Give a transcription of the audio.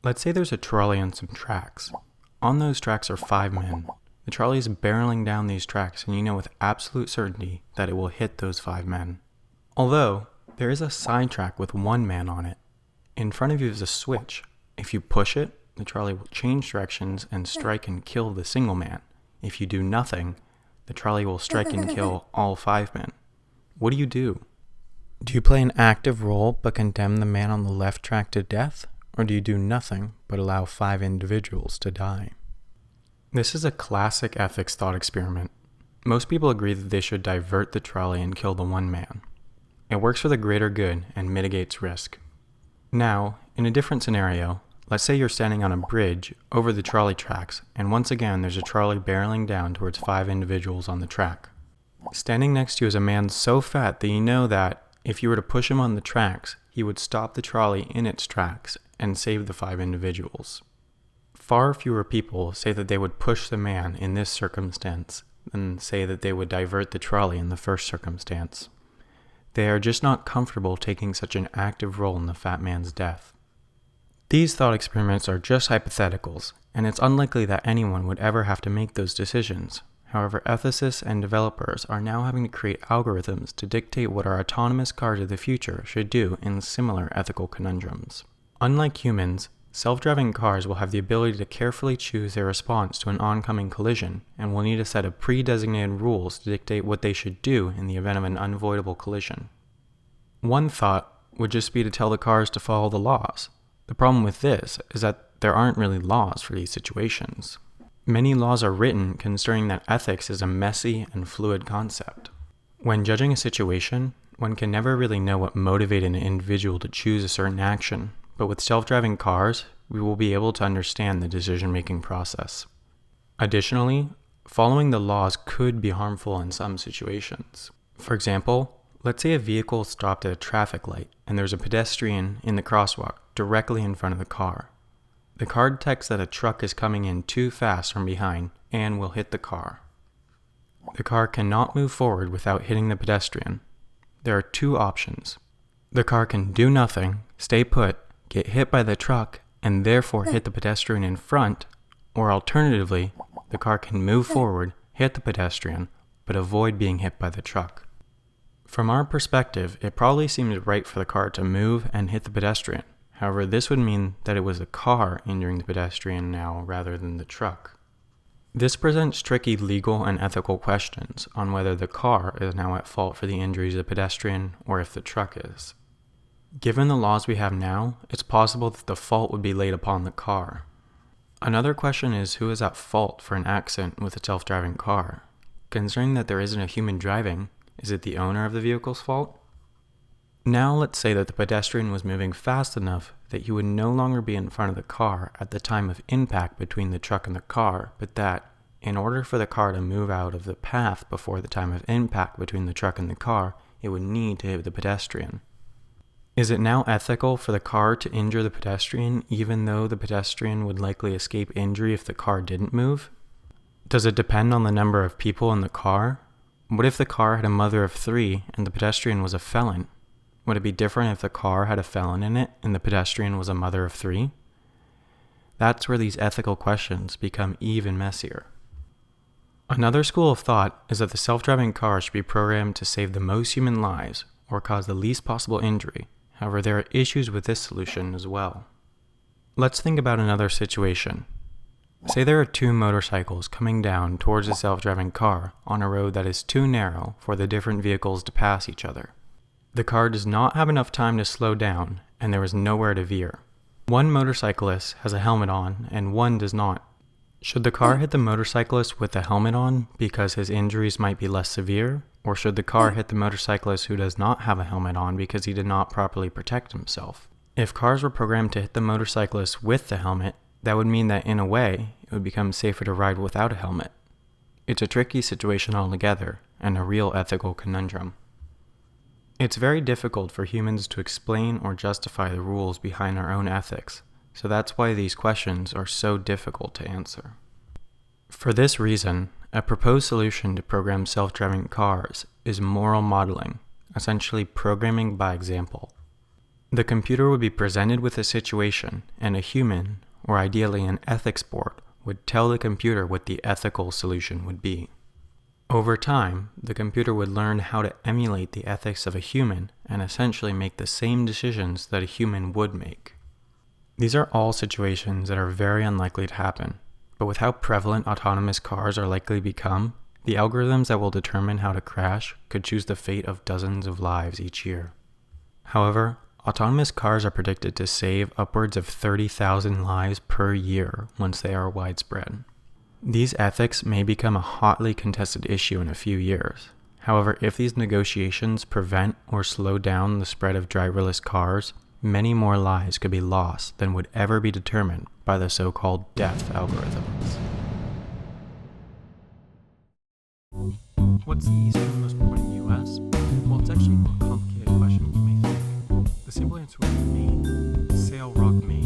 Let's say there's a trolley and some tracks. On those tracks are 5 men. The trolley is barreling down these tracks, and you know with absolute certainty that it will hit those 5 men. Although, there is a side track with 1 man on it. In front of you is a switch. If you push it, the trolley will change directions and strike and kill the single man. If you do nothing, the trolley will strike and kill all 5 men. What do? Do you play an active role but condemn the man on the left track to death? Or do you do nothing but allow 5 individuals to die? This is a classic ethics thought experiment. Most people agree that they should divert the trolley and kill the 1 man. It works for the greater good and mitigates risk. Now, in a different scenario, let's say you're standing on a bridge over the trolley tracks, and once again there's a trolley barreling down towards 5 individuals on the track. Standing next to you is a man so fat that you know that if you were to push him on the tracks, he would stop the trolley in its tracks and save the 5 individuals. Far fewer people say that they would push the man in this circumstance than say that they would divert the trolley in the first circumstance. They are just not comfortable taking such an active role in the fat man's death. These thought experiments are just hypotheticals, and it's unlikely that anyone would ever have to make those decisions. However, ethicists and developers are now having to create algorithms to dictate what our autonomous cars of the future should do in similar ethical conundrums. Unlike humans, self-driving cars will have the ability to carefully choose their response to an oncoming collision and will need a set of pre-designated rules to dictate what they should do in the event of an unavoidable collision. One thought would just be to tell the cars to follow the laws. The problem with this is that there aren't really laws for these situations. Many laws are written considering that ethics is a messy and fluid concept. When judging a situation, one can never really know what motivated an individual to choose a certain action. But with self-driving cars, we will be able to understand the decision-making process. Additionally, following the laws could be harmful in some situations. For example, let's say a vehicle stopped at a traffic light and there's a pedestrian in the crosswalk directly in front of the car. The car detects that a truck is coming in too fast from behind and will hit the car. The car cannot move forward without hitting the pedestrian. There are 2 options. The car can do nothing, stay put, get hit by the truck, and therefore hit the pedestrian in front, or alternatively, the car can move forward, hit the pedestrian, but avoid being hit by the truck. From our perspective, it probably seems right for the car to move and hit the pedestrian. However, this would mean that it was the car injuring the pedestrian now rather than the truck. This presents tricky legal and ethical questions on whether the car is now at fault for the injuries of the pedestrian or if the truck is. Given the laws we have now, it's possible that the fault would be laid upon the car. Another question is who is at fault for an accident with a self-driving car? Considering that there isn't a human driving, is it the owner of the vehicle's fault? Now let's say that the pedestrian was moving fast enough that he would no longer be in front of the car at the time of impact between the truck and the car, but that, in order for the car to move out of the path before the time of impact between the truck and the car, it would need to hit the pedestrian. Is it now ethical for the car to injure the pedestrian even though the pedestrian would likely escape injury if the car didn't move? Does it depend on the number of people in the car? What if the car had a mother of 3 and the pedestrian was a felon? Would it be different if the car had a felon in it and the pedestrian was a mother of 3? That's where these ethical questions become even messier. Another school of thought is that the self-driving car should be programmed to save the most human lives or cause the least possible injury. However, there are issues with this solution as well. Let's think about another situation. Say there are 2 motorcycles coming down towards a self-driving car on a road that is too narrow for the different vehicles to pass each other. The car does not have enough time to slow down, and there is nowhere to veer. One motorcyclist has a helmet on, and one does not. Should the car hit the motorcyclist with the helmet on because his injuries might be less severe? Or should the car hit the motorcyclist who does not have a helmet on because he did not properly protect himself? If cars were programmed to hit the motorcyclist with the helmet, that would mean that in a way, it would become safer to ride without a helmet. It's a tricky situation altogether, and a real ethical conundrum. It's very difficult for humans to explain or justify the rules behind our own ethics, so that's why these questions are so difficult to answer. For this reason, a proposed solution to program self-driving cars is moral modeling, essentially programming by example. The computer would be presented with a situation, and a human, or ideally an ethics board, would tell the computer what the ethical solution would be. Over time, the computer would learn how to emulate the ethics of a human and essentially make the same decisions that a human would make. These are all situations that are very unlikely to happen, but with how prevalent autonomous cars are likely to become, the algorithms that will determine how to crash could choose the fate of dozens of lives each year. However, autonomous cars are predicted to save upwards of 30,000 lives per year once they are widespread. These ethics may become a hotly contested issue in a few years. However, if these negotiations prevent or slow down the spread of driverless cars, many more lives could be lost than would ever be determined by the so-called death algorithms. What's the easternmost point in the US? Well, it's actually a more complicated question than you may think. The simple answer would be Maine, Sail Rock, Maine.